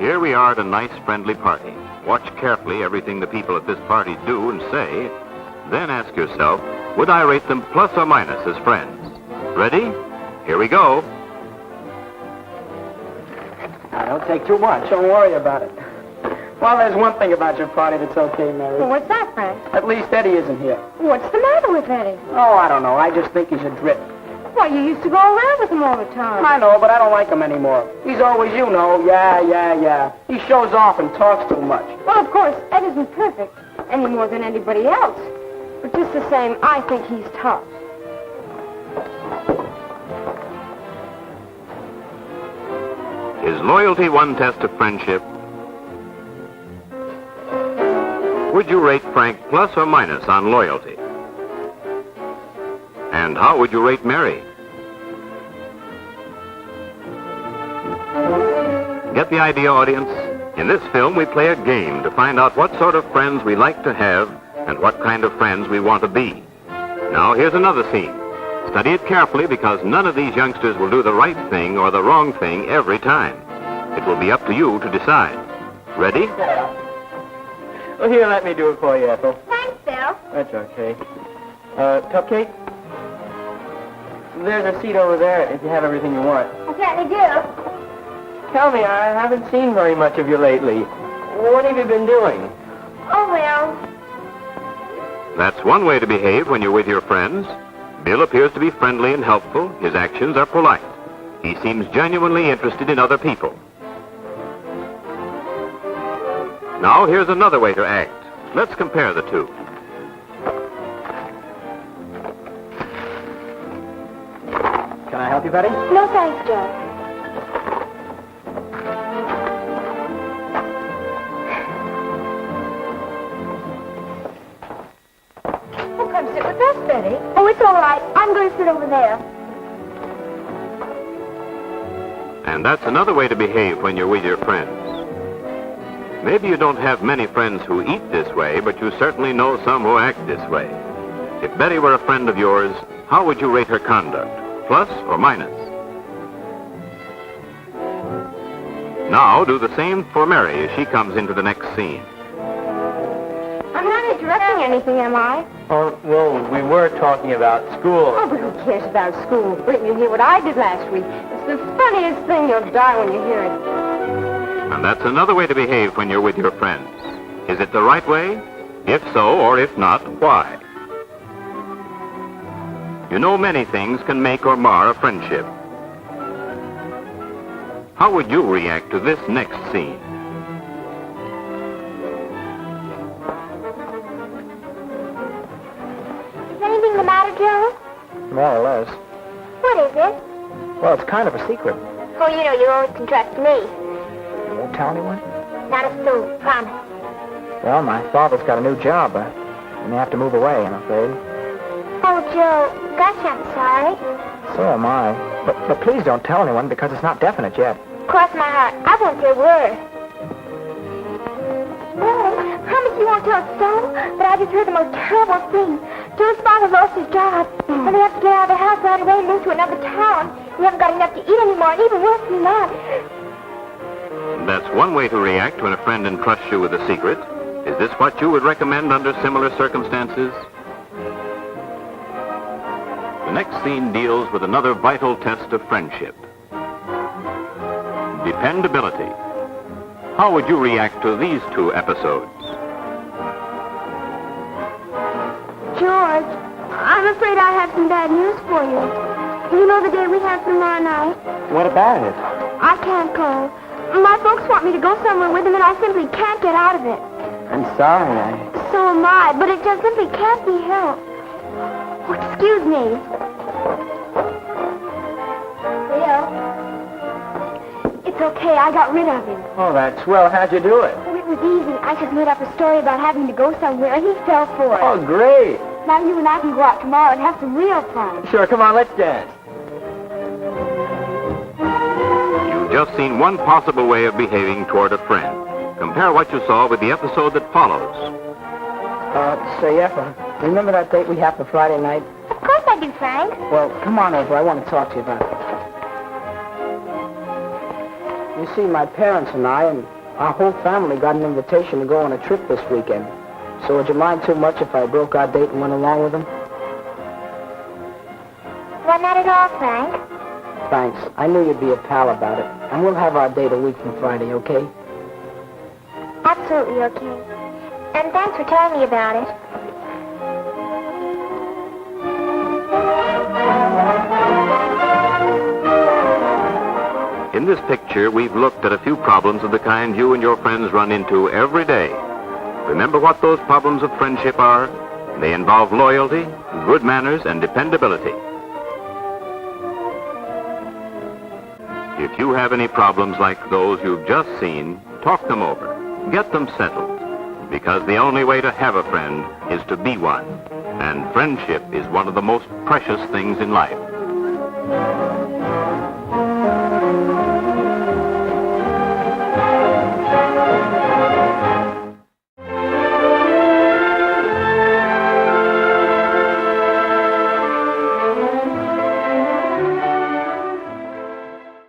Here we are at a nice, friendly party. Watch carefully everything the people at this party do and say. Then ask yourself, would I rate them plus or minus as friends? Ready? Here we go. Now, don't take too much. Don't worry about it. Well, there's one thing about your party that's okay, Mary. Well, what's that, Frank? At least Eddie isn't here. What's the matter with Eddie? Oh, I don't know. I just think he's a drip. Why, you used to go around with him all the time. I know, but I don't like him anymore. He's always, yeah. He shows off and talks too much. Well, of course, Ed isn't perfect, any more than anybody else. But just the same, I think he's tough. Is loyalty one test of friendship? Would you rate Frank plus or minus on loyalty? And how would you rate Mary? Get the idea, audience? In this film, we play a game to find out what sort of friends we like to have and what kind of friends we want to be. Now, here's another scene. Study it carefully because none of these youngsters will do the right thing or the wrong thing every time. It will be up to you to decide. Ready? Yeah. Well, here, let me do it for you, Ethel. Thanks, Bill. That's okay. Cupcake? There's a seat over there if you have everything you want. I certainly do. Tell me, I haven't seen very much of you lately. What have you been doing? Oh, well. That's one way to behave when you're with your friends. Bill appears to be friendly and helpful. His actions are polite. He seems genuinely interested in other people. Now, here's another way to act. Let's compare the two. Can I help you, Betty? No, thanks, Joe. Well, come sit with us, Betty. Oh, it's all right. I'm going to sit over there. And that's another way to behave when you're with your friends. Maybe you don't have many friends who eat this way, but you certainly know some who act this way. If Betty were a friend of yours, how would you rate her conduct? Plus or minus? Now do the same for Mary as she comes into the next scene. I'm not interrupting anything, am I? Oh, well, we were talking about school. Oh, but who cares about school? Wait till you hear what I did last week. It's the funniest thing. You'll die when you hear it. And that's another way to behave when you're with your friends. Is it the right way? If so, or if not, why? You know many things can make or mar a friendship. How would you react to this next scene? Is anything the matter, Joe? More or less. What is it? Well, it's kind of a secret. Oh, you know, you always can trust me. You won't tell anyone? Not a soul, promise. Well, my father's got a new job. I may have to move away, I'm afraid. Oh, Joe, gosh, I'm sorry. So am I. But please don't tell anyone because it's not definite yet. Cross my heart, I won't say a word. Oh, promise you won't tell a soul, but I just heard the most terrible thing. Joe's father lost his job, and they have to get out of the house right away and move to another town. We haven't got enough to eat anymore, and even worse than that. That's one way to react when a friend entrusts you with a secret. Is this what you would recommend under similar circumstances? The next scene deals with another vital test of friendship. Dependability. How would you react to these two episodes? George, I'm afraid I have some bad news for you. You know the day we have tomorrow night? What about it? I can't go. My folks want me to go somewhere with them, and I simply can't get out of it. I'm sorry. So am I, but it just simply can't be helped. Oh, excuse me. Bill. It's okay. I got rid of him. Oh, that's swell. How'd you do it? Oh, it was easy. I just made up a story about having to go somewhere, and he fell for it. Oh, great. Now you and I can go out tomorrow and have some real fun. Sure, come on, let's dance. You've just seen one possible way of behaving toward a friend. Compare what you saw with the episode that follows. Say, Ethel, remember that date we had for Friday night? Of course I do, Frank. Well, come on over. I want to talk to you about it. You see, my parents and I, and Our whole family got an invitation to go on a trip this weekend. So would you mind too much if I broke our date and went along with them? Why, not at all, Frank. Thanks. I knew you'd be a pal about it. And we'll have our date a week from Friday, okay? Absolutely okay. And thanks for telling me about it. In this picture, we've looked at a few problems of the kind you and your friends run into every day. Remember what those problems of friendship are? They involve loyalty, good manners, and dependability. If you have any problems like those you've just seen, talk them over. Get them settled. Because the only way to have a friend is to be one. And friendship is one of the most precious things in life.